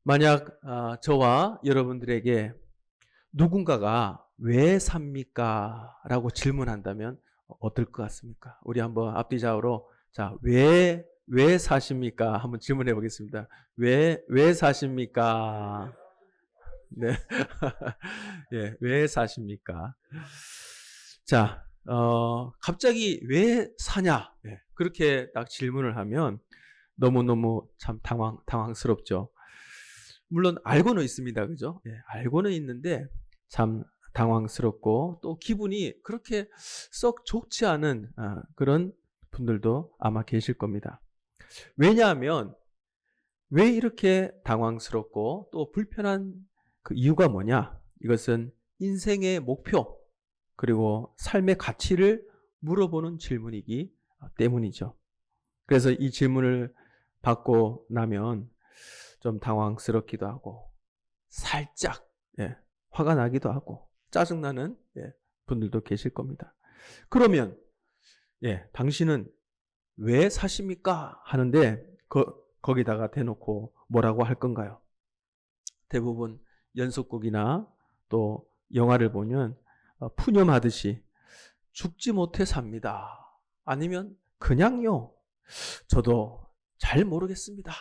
만약 저와 여러분들에게 누군가가 왜 삽니까? 라고 질문한다면 어떨 것 같습니까? 우리 한번 앞뒤 좌우로 자, 왜 사십니까? 한번 질문해 보겠습니다. 왜 사십니까? 네. 예, 왜 사십니까? 자, 갑자기 왜 사냐? 예, 그렇게 딱 질문을 하면 너무너무 참 당황스럽죠. 물론 알고는 있습니다. 그죠? 예, 알고는 있는데 참 당황스럽고 또 기분이 그렇게 썩 좋지 않은 그런 분들도 아마 계실 겁니다. 왜냐하면 왜 이렇게 당황스럽고 또 불편한 그 이유가 뭐냐? 이것은 인생의 목표 그리고 삶의 가치를 물어보는 질문이기 때문이죠. 그래서 이 질문을 받고 나면 좀 당황스럽기도 하고 살짝 화가 나기도 하고 짜증나는 분들도 계실 겁니다. 그러면 당신은 왜 사십니까? 하는데 거기다가 대놓고 뭐라고 할 건가요? 대부분 연속극이나 또 영화를 보면 푸념하듯이 죽지 못해 삽니다. 아니면 그냥요. 저도 잘 모르겠습니다.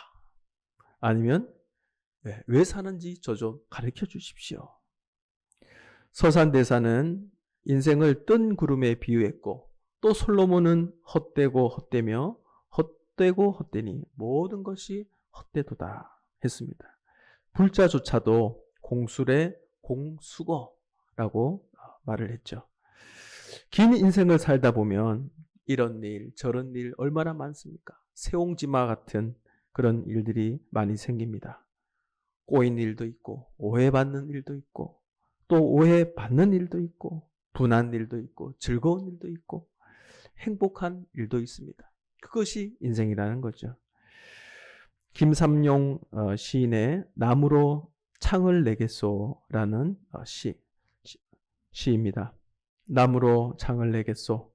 아니면 왜 사는지 저 좀 가르쳐 주십시오. 서산대사는 인생을 뜬 구름에 비유했고 또 솔로몬은 헛되고 헛되며 헛되고 헛되니 모든 것이 헛되도다 했습니다. 불자조차도 공술의 공수거라고 말을 했죠. 긴 인생을 살다 보면 이런 일 저런 일 얼마나 많습니까? 세옹지마 같은 그런 일들이 많이 생깁니다. 꼬인 일도 있고 오해받는 일도 있고 또 오해받는 일도 있고 분한 일도 있고 즐거운 일도 있고 행복한 일도 있습니다. 그것이 인생이라는 거죠. 김삼용 시인의 나무로 창을 내겠소라는 시입니다. 나무로 창을 내겠소.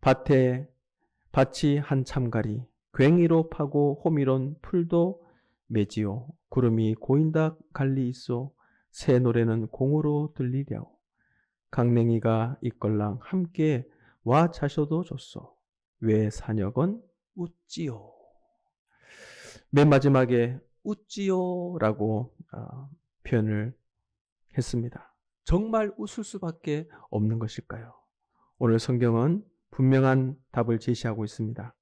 밭이 한 참가리 괭이로 파고 호미론 풀도 매지요. 구름이 고인다 갈리 있소. 새 노래는 공으로 들리랴오. 강냉이가 이걸랑 함께 와 자셔도 좋소. 왜 사녀건 웃지요. 맨 마지막에 웃지요라고 표현을 했습니다. 정말 웃을 수밖에 없는 것일까요? 오늘 성경은 분명한 답을 제시하고 있습니다.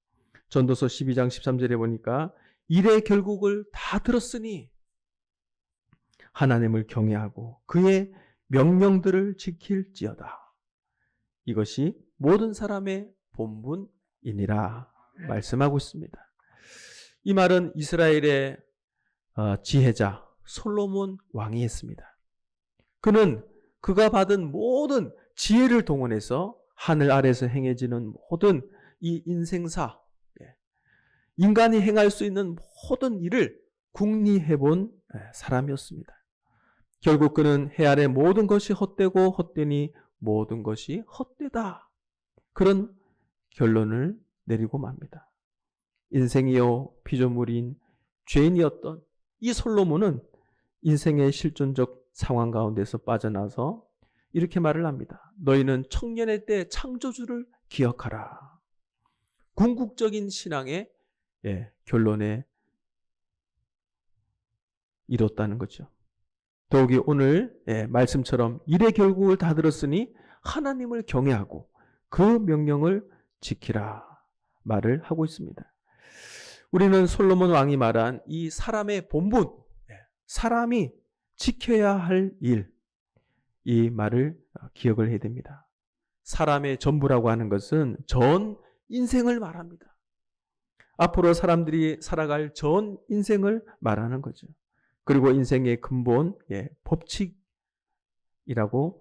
전도서 12장 13절에 보니까 일의 결국을 다 들었으니 하나님을 경외하고 그의 명령들을 지킬지어다. 이것이 모든 사람의 본분이니라 말씀하고 있습니다. 이 말은 이스라엘의 지혜자 솔로몬 왕이 했습니다. 그는 그가 받은 모든 지혜를 동원해서 하늘 아래서 행해지는 모든 이 인생사, 인간이 행할 수 있는 모든 일을 궁리해 본 사람이었습니다. 결국 그는 해 아래 모든 것이 헛되고 헛되니 모든 것이 헛되다. 그런 결론을 내리고 맙니다. 인생이요 피조물인 죄인이었던 이 솔로몬은 인생의 실존적 상황 가운데서 빠져나서 이렇게 말을 합니다. 너희는 청년의 때 창조주를 기억하라. 궁극적인 신앙의 결론에 이뤘다는 거죠. 더욱이 오늘 말씀처럼 일의 결국을 다 들었으니 하나님을 경외하고 그 명령을 지키라 말을 하고 있습니다. 우리는 솔로몬 왕이 말한 이 사람의 본분, 사람이 지켜야 할 일, 이 말을 기억을 해야 됩니다. 사람의 전부라고 하는 것은 전 인생을 말합니다. 앞으로 사람들이 살아갈 전 인생을 말하는 거죠. 그리고 인생의 근본, 법칙이라고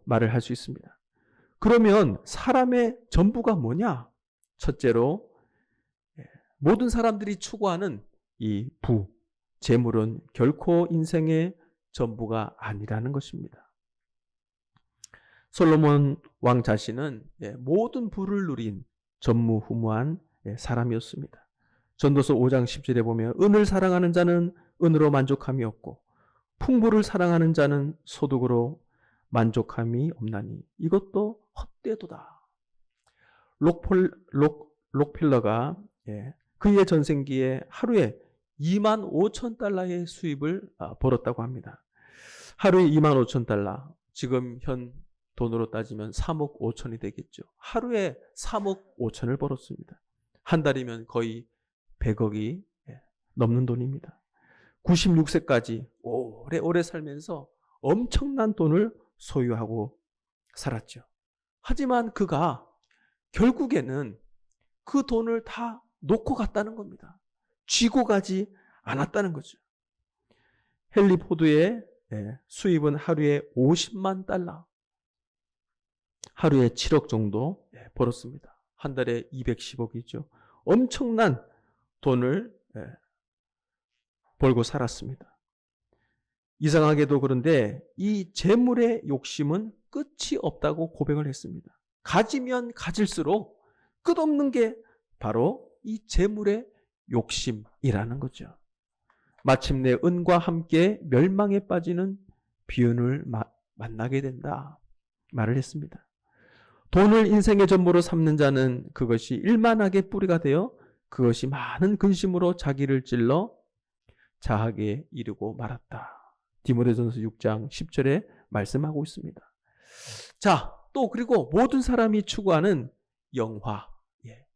말을 할 수 있습니다. 그러면 사람의 전부가 뭐냐? 첫째로 모든 사람들이 추구하는 이 재물은 결코 인생의 전부가 아니라는 것입니다. 솔로몬 왕 자신은 모든 부를 누린 전무후무한 사람이었습니다. 전도서 5장 10절에 보면 은을 사랑하는 자는 은으로 만족함이 없고 풍부를 사랑하는 자는 소득으로 만족함이 없나니 이것도 헛되도다. 록필러가 그의 전생기에 하루에 25,000달러의 수입을 벌었다고 합니다. 하루에 25,000달러, 지금 현 돈으로 따지면 3억 5천이 되겠죠. 하루에 3억 5천을 벌었습니다. 한 달이면 거의 100억이 넘는 돈입니다. 96세까지 오래오래 살면서 엄청난 돈을 소유하고 살았죠. 하지만 그가 결국에는 그 돈을 다 놓고 갔다는 겁니다. 쥐고 가지 않았다는 거죠. 헨리 포드의 수입은 하루에 50만 달러, 하루에 7억 정도 벌었습니다. 한 달에 210억이죠. 엄청난 돈을 벌고 살았습니다. 이상하게도 그런데 이 재물의 욕심은 끝이 없다고 고백을 했습니다. 가지면 가질수록 끝없는 게 바로 이 재물의 욕심이라는 거죠. 마침내 은과 함께 멸망에 빠지는 비운을 만나게 된다 말을 했습니다. 돈을 인생의 전부로 삼는 자는 그것이 일만하게 뿌리가 되어 그것이 많은 근심으로 자기를 찔러 자하게 이르고 말았다. 디모데전서 6장 10절에 말씀하고 있습니다. 자, 또 그리고 모든 사람이 추구하는 영화,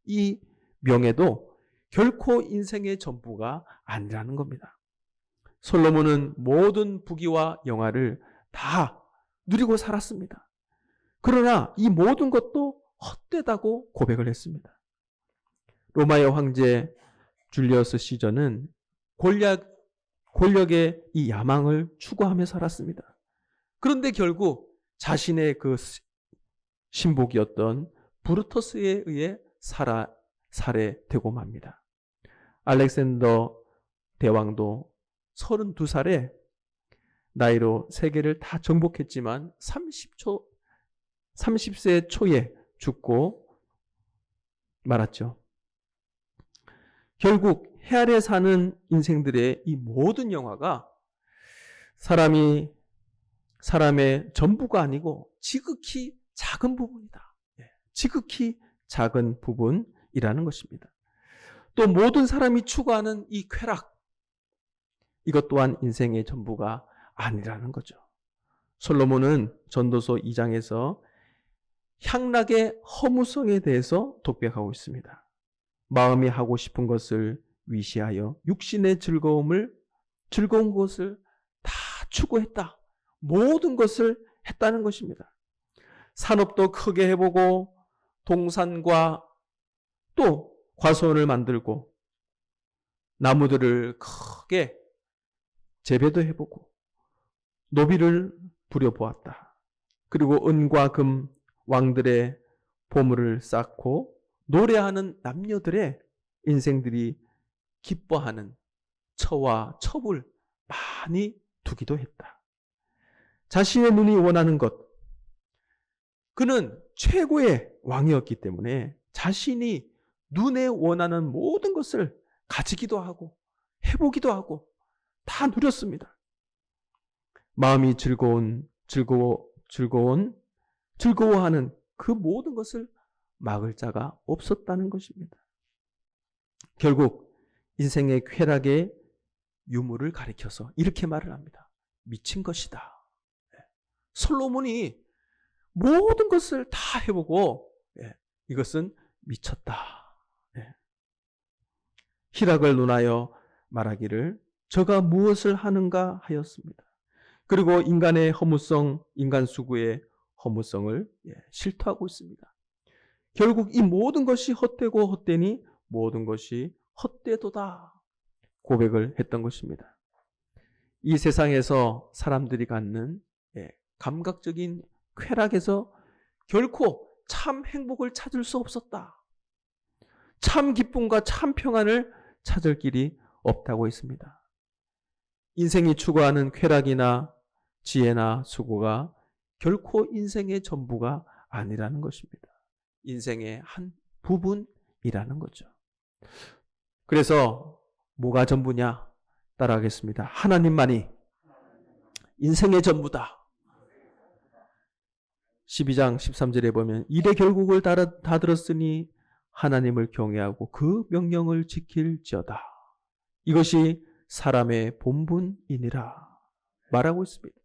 이 명예도 결코 인생의 전부가 아니라는 겁니다. 솔로몬은 모든 부귀와 영화를 다 누리고 살았습니다. 그러나 이 모든 것도 헛되다고 고백을 했습니다. 로마의 황제 줄리어스 시저는 권력의 이 야망을 추구하며 살았습니다. 그런데 결국 자신의 그 신복이었던 브루터스에 의해 살해되고 맙니다. 알렉산더 대왕도 32살에 나이로 세계를 다 정복했지만 30세 초에 죽고 말았죠. 결국 해 아래 사는 인생들의 이 모든 영화가 사람의 전부가 아니고 지극히 작은 부분이다. 지극히 작은 부분이라는 것입니다. 또 모든 사람이 추구하는 이 쾌락, 이것 또한 인생의 전부가 아니라는 거죠. 솔로몬은 전도서 2장에서 향락의 허무성에 대해서 독백하고 있습니다. 마음이 하고 싶은 것을 위시하여 육신의 즐거운 것을 다 추구했다. 모든 것을 했다는 것입니다. 산업도 크게 해보고 동산과 또 과수원을 만들고 나무들을 크게 재배도 해보고 노비를 부려보았다. 그리고 은과 금 왕들의 보물을 쌓고 노래하는 남녀들의 인생들이 기뻐하는 처와 첩을 많이 두기도 했다. 자신의 눈이 원하는 것, 그는 최고의 왕이었기 때문에 자신이 눈에 원하는 모든 것을 가지기도 하고 해보기도 하고 다 누렸습니다. 마음이 즐거워하는 그 모든 것을 막을 자가 없었다는 것입니다. 결국 인생의 쾌락의 유무를 가리켜서 이렇게 말을 합니다. 미친 것이다. 솔로몬이 모든 것을 다 해보고 이것은 미쳤다. 희락을 논하여 말하기를 저가 무엇을 하는가 하였습니다. 그리고 인간의 허무성, 인간 수구의 허무성을 실토하고 있습니다. 결국 이 모든 것이 헛되고 헛되니 모든 것이 헛되도다 고백을 했던 것입니다. 이 세상에서 사람들이 갖는 감각적인 쾌락에서 결코 참 행복을 찾을 수 없었다. 참 기쁨과 참 평안을 찾을 길이 없다고 했습니다. 인생이 추구하는 쾌락이나 지혜나 수고가 결코 인생의 전부가 아니라는 것입니다. 인생의 한 부분이라는 거죠. 그래서 뭐가 전부냐? 따라하겠습니다. 하나님만이 인생의 전부다. 12장 13절에 보면 일의 결국을 다 들었으니 하나님을 경외하고 그 명령을 지킬지어다. 이것이 사람의 본분이니라 말하고 있습니다.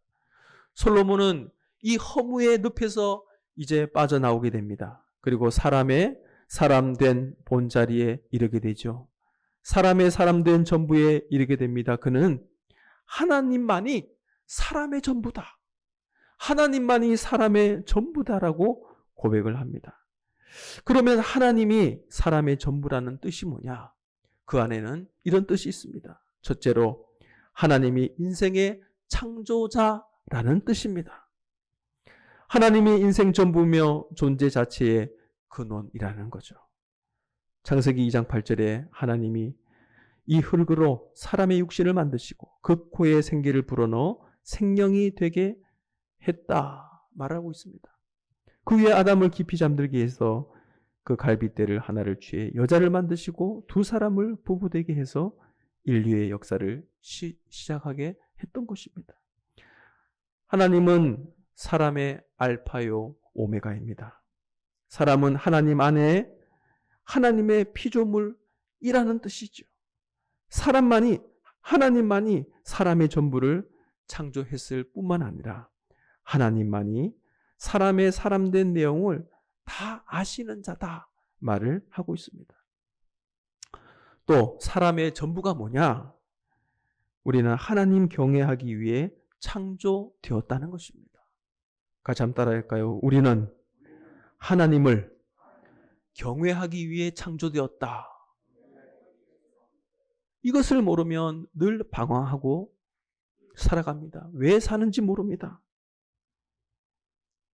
솔로몬은 이 허무의 늪에서 이제 빠져나오게 됩니다. 그리고 사람된 본자리에 이르게 되죠. 사람된 전부에 이르게 됩니다. 그는 하나님만이 사람의 전부다. 하나님만이 사람의 전부다라고 고백을 합니다. 그러면 하나님이 사람의 전부라는 뜻이 뭐냐? 그 안에는 이런 뜻이 있습니다. 첫째로 하나님이 인생의 창조자라는 뜻입니다. 하나님이 인생 전부며 존재 자체의 근원이라는 거죠. 창세기 2장 8절에 하나님이 이 흙으로 사람의 육신을 만드시고 그 코에 생기를 불어넣어 생명이 되게 했다 말하고 있습니다. 그 위에 아담을 깊이 잠들게 해서 그 갈빗대를 하나를 취해 여자를 만드시고 두 사람을 부부되게 해서 인류의 역사를 시작하게 했던 것입니다. 하나님은 사람의 알파요 오메가입니다. 사람은 하나님 안에 하나님의 피조물이라는 뜻이죠. 하나님만이 사람의 전부를 창조했을 뿐만 아니라 하나님만이 사람된 내용을 다 아시는 자다 말을 하고 있습니다. 또 사람의 전부가 뭐냐? 우리는 하나님 경외하기 위해 창조되었다는 것입니다. 같이 한번 따라할까요? 우리는 하나님을 경외하기 위해 창조되었다. 이것을 모르면 늘 방황하고 살아갑니다. 왜 사는지 모릅니다.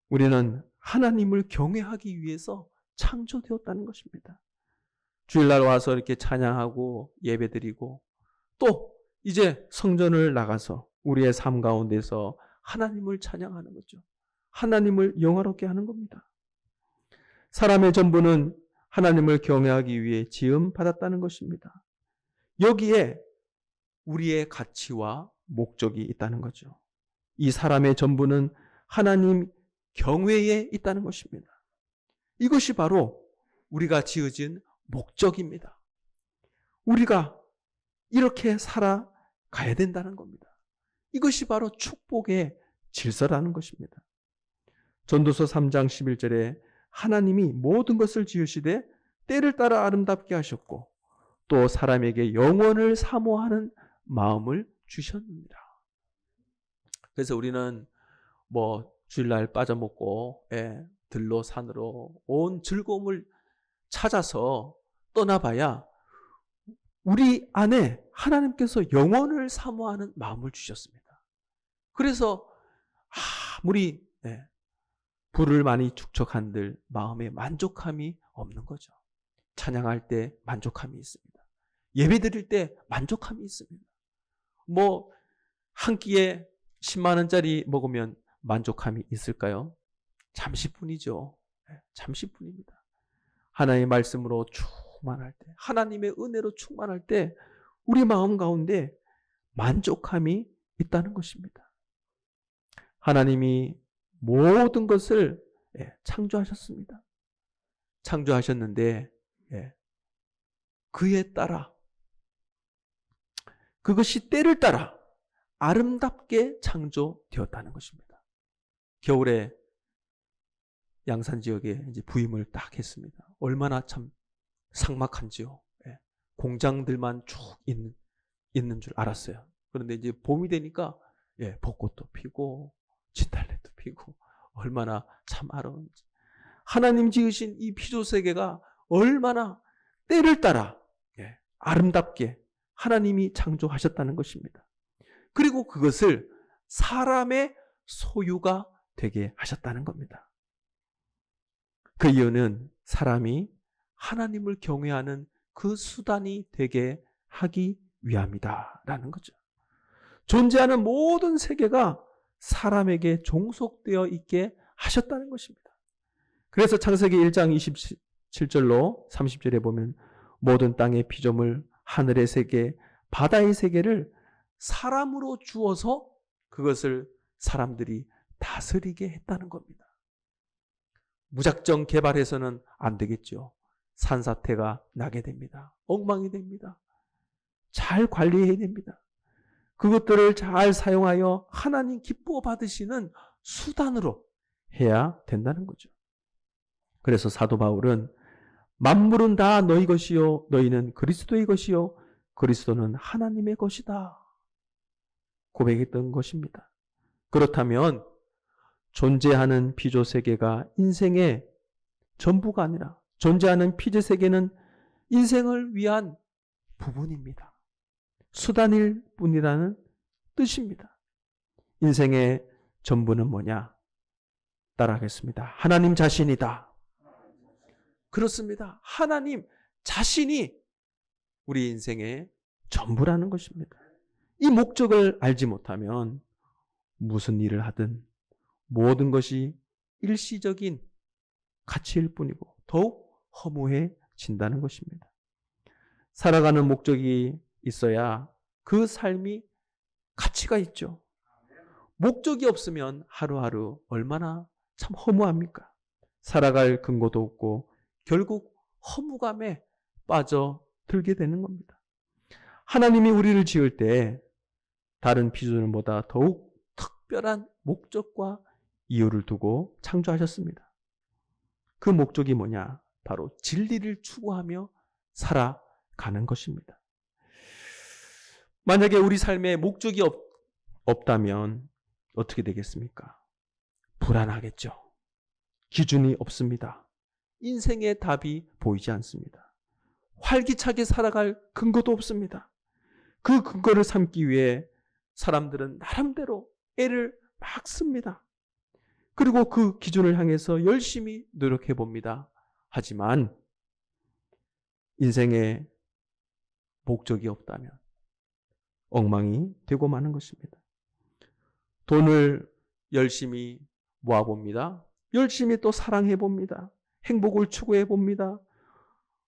우리는 하나님을 경외하기 위해서 창조되었다는 것입니다. 주일날 와서 이렇게 찬양하고 예배드리고 또 이제 성전을 나가서 우리의 삶 가운데서 하나님을 찬양하는 거죠. 하나님을 영화롭게 하는 겁니다. 사람의 전부는 하나님을 경외하기 위해 지음 받았다는 것입니다. 여기에 우리의 가치와 목적이 있다는 거죠. 이 사람의 전부는 하나님 경외에 있다는 것입니다. 이것이 바로 우리가 지어진 목적입니다. 우리가 이렇게 살아가야 된다는 겁니다. 이것이 바로 축복의 질서라는 것입니다. 전도서 3장 11절에 하나님이 모든 것을 지으시되 때를 따라 아름답게 하셨고 또 사람에게 영원을 사모하는 마음을 주셨느니라. 그래서 우리는 주일날 빠져먹고 들로 산으로 온 즐거움을 찾아서 떠나봐야 우리 안에 하나님께서 영원을 사모하는 마음을 주셨습니다. 그래서 아무리 부를 많이 축적한들 마음에 만족함이 없는 거죠. 찬양할 때 만족함이 있습니다. 예배 드릴 때 만족함이 있습니다. 한 끼에 10만 원짜리 먹으면 만족함이 있을까요? 잠시뿐이죠. 잠시뿐입니다. 하나님의 말씀으로 충만할 때, 하나님의 은혜로 충만할 때 우리 마음 가운데 만족함이 있다는 것입니다. 하나님이 모든 것을 창조하셨습니다. 창조하셨는데 그에 따라 그것이 때를 따라 아름답게 창조되었다는 것입니다. 겨울에 양산 지역에 이제 부임을 딱 했습니다. 얼마나 참 삭막한지요. 공장들만 쭉 있는 줄 알았어요. 그런데 이제 봄이 되니까 벚꽃도 피고 진달래도 피고 얼마나 참 아름다운지. 하나님 지으신 이 피조 세계가 얼마나 때를 따라 아름답게 하나님이 창조하셨다는 것입니다. 그리고 그것을 사람의 소유가 되게 하셨다는 겁니다. 그 이유는 사람이 하나님을 경외하는 그 수단이 되게 하기 위함이다라는 거죠. 존재하는 모든 세계가 사람에게 종속되어 있게 하셨다는 것입니다. 그래서 창세기 1장 27절로 30절에 보면 모든 땅의 피조물, 하늘의 세계, 바다의 세계를 사람으로 주어서 그것을 사람들이 다스리게 했다는 겁니다. 무작정 개발해서는 안 되겠죠. 산사태가 나게 됩니다. 엉망이 됩니다. 잘 관리해야 됩니다. 그것들을 잘 사용하여 하나님 기뻐 받으시는 수단으로 해야 된다는 거죠. 그래서 사도 바울은 만물은 다 너희 것이요 너희는 그리스도의 것이요 그리스도는 하나님의 것이다 고백했던 것입니다. 그렇다면 존재하는 피조 세계가 인생의 전부가 아니라 존재하는 피조 세계는 인생을 위한 부분입니다. 수단일 뿐이라는 뜻입니다. 인생의 전부는 뭐냐? 따라하겠습니다. 하나님 자신이다. 그렇습니다. 하나님 자신이 우리 인생의 전부라는 것입니다. 이 목적을 알지 못하면 무슨 일을 하든 모든 것이 일시적인 가치일 뿐이고 더욱 허무해진다는 것입니다. 살아가는 목적이 있어야 그 삶이 가치가 있죠. 목적이 없으면 하루하루 얼마나 참 허무합니까? 살아갈 근거도 없고 결국 허무감에 빠져들게 되는 겁니다. 하나님이 우리를 지을 때 다른 피조물보다 더욱 특별한 목적과 이유를 두고 창조하셨습니다. 그 목적이 뭐냐? 바로 진리를 추구하며 살아가는 것입니다. 만약에 우리 삶에 목적이 없다면 어떻게 되겠습니까? 불안하겠죠. 기준이 없습니다. 인생의 답이 보이지 않습니다. 활기차게 살아갈 근거도 없습니다. 그 근거를 삼기 위해 사람들은 나름대로 애를 막 씁니다. 그리고 그 기준을 향해서 열심히 노력해 봅니다. 하지만 인생에 목적이 없다면 엉망이 되고 마는 것입니다. 돈을 열심히 모아봅니다. 열심히 또 사랑해봅니다. 행복을 추구해봅니다.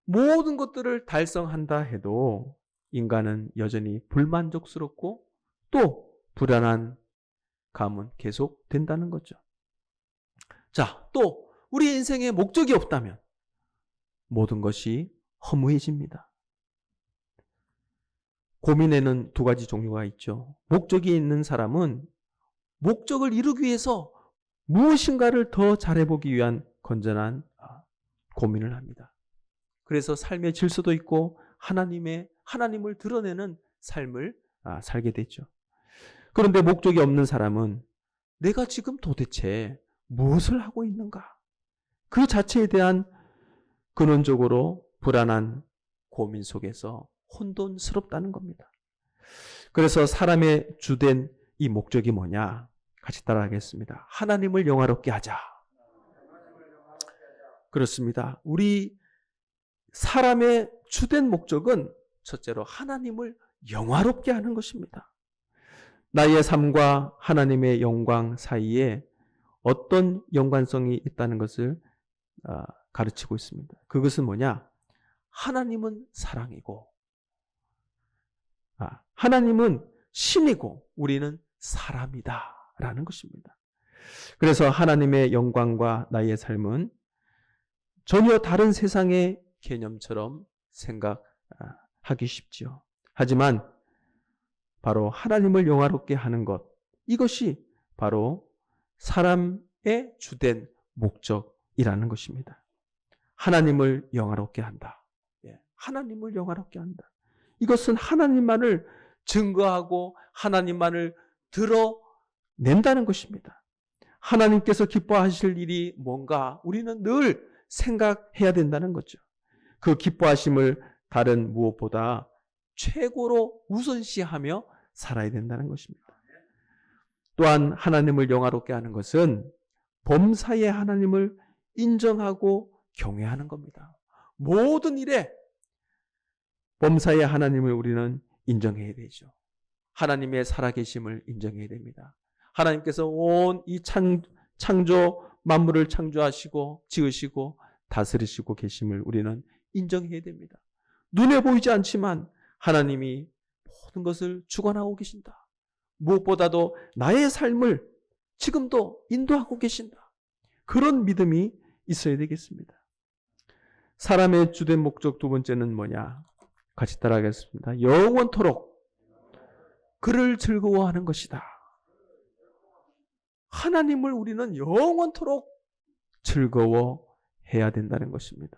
모든 것들을 달성한다 해도 인간은 여전히 불만족스럽고 또 불안한 감은 계속 된다는 거죠. 자, 또 우리 인생에 목적이 없다면 모든 것이 허무해집니다. 고민에는 두 가지 종류가 있죠. 목적이 있는 사람은 목적을 이루기 위해서 무엇인가를 더 잘해보기 위한 건전한 고민을 합니다. 그래서 삶의 질서도 있고 하나님을 드러내는 삶을 살게 되죠. 그런데 목적이 없는 사람은 내가 지금 도대체 무엇을 하고 있는가? 그 자체에 대한 근원적으로 불안한 고민 속에서 혼돈스럽다는 겁니다. 그래서 사람의 주된 이 목적이 뭐냐? 같이 따라하겠습니다. 하나님을 영화롭게 하자. 그렇습니다. 우리 사람의 주된 목적은 첫째로 하나님을 영화롭게 하는 것입니다. 나의 삶과 하나님의 영광 사이에 어떤 연관성이 있다는 것을 가르치고 있습니다. 그것은 뭐냐? 하나님은 사랑이고 하나님은 신이고 우리는 사람이다 라는 것입니다. 그래서 하나님의 영광과 나의 삶은 전혀 다른 세상의 개념처럼 생각하기 쉽지요. 하지만 바로 하나님을 영화롭게 하는 것, 이것이 바로 사람의 주된 목적이라는 것입니다. 하나님을 영화롭게 한다. 하나님을 영화롭게 한다. 이것은 하나님만을 증거하고 하나님만을 드러낸다는 것입니다. 하나님께서 기뻐하실 일이 뭔가 우리는 늘 생각해야 된다는 거죠. 그 기뻐하심을 다른 무엇보다 최고로 우선시하며 살아야 된다는 것입니다. 또한 하나님을 영화롭게 하는 것은 범사의 하나님을 인정하고 경외하는 겁니다. 모든 일에 범사의 하나님을 우리는 인정해야 되죠. 하나님의 살아계심을 인정해야 됩니다. 하나님께서 온 이 창조 만물을 창조하시고 지으시고 다스리시고 계심을 우리는 인정해야 됩니다. 눈에 보이지 않지만 하나님이 모든 것을 주관하고 계신다. 무엇보다도 나의 삶을 지금도 인도하고 계신다. 그런 믿음이 있어야 되겠습니다. 사람의 주된 목적 두 번째는 뭐냐? 같이 따라하겠습니다. 영원토록 그를 즐거워하는 것이다. 하나님을 우리는 영원토록 즐거워해야 된다는 것입니다.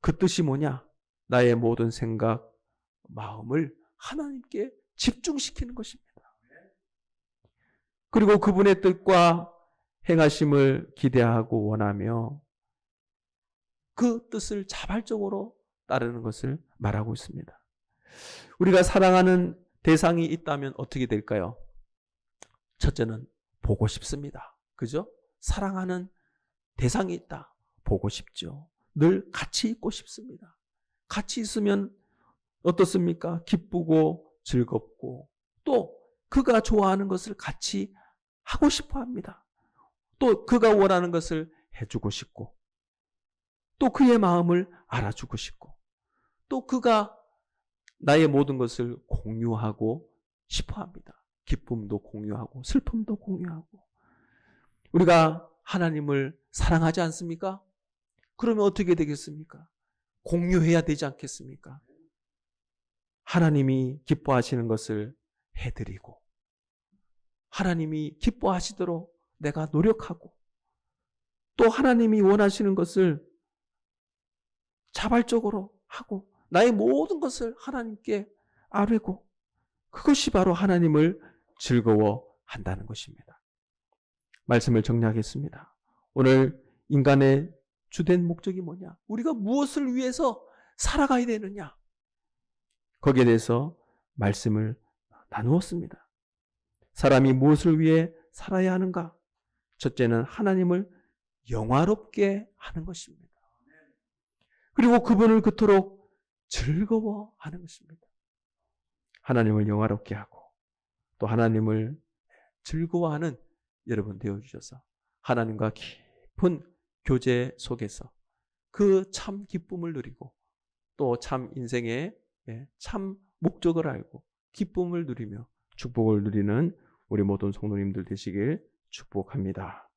그 뜻이 뭐냐? 나의 모든 생각, 마음을 하나님께 집중시키는 것입니다. 그리고 그분의 뜻과 행하심을 기대하고 원하며 그 뜻을 자발적으로 따르는 것을 말하고 있습니다. 우리가 사랑하는 대상이 있다면 어떻게 될까요? 첫째는 보고 싶습니다. 그죠? 사랑하는 대상이 있다. 보고 싶죠. 늘 같이 있고 싶습니다. 같이 있으면 어떻습니까? 기쁘고 즐겁고 또 그가 좋아하는 것을 같이 하고 싶어 합니다. 또 그가 원하는 것을 해주고 싶고 또 그의 마음을 알아주고 싶고 또 그가 나의 모든 것을 공유하고 싶어 합니다. 기쁨도 공유하고 슬픔도 공유하고. 우리가 하나님을 사랑하지 않습니까? 그러면 어떻게 되겠습니까? 공유해야 되지 않겠습니까? 하나님이 기뻐하시는 것을 해드리고 하나님이 기뻐하시도록 내가 노력하고 또 하나님이 원하시는 것을 자발적으로 하고 나의 모든 것을 하나님께 아뢰고 그것이 바로 하나님을 즐거워한다는 것입니다. 말씀을 정리하겠습니다. 오늘 인간의 주된 목적이 뭐냐? 우리가 무엇을 위해서 살아가야 되느냐? 거기에 대해서 말씀을 나누었습니다. 사람이 무엇을 위해 살아야 하는가? 첫째는 하나님을 영화롭게 하는 것입니다. 그리고 그분을 그토록 즐거워하는 것입니다. 하나님을 영화롭게 하고 또 하나님을 즐거워하는 여러분 되어주셔서 하나님과 깊은 교제 속에서 그 참 기쁨을 누리고 또 참 인생의 참 목적을 알고 기쁨을 누리며 축복을 누리는 우리 모든 성도님들 되시길 축복합니다.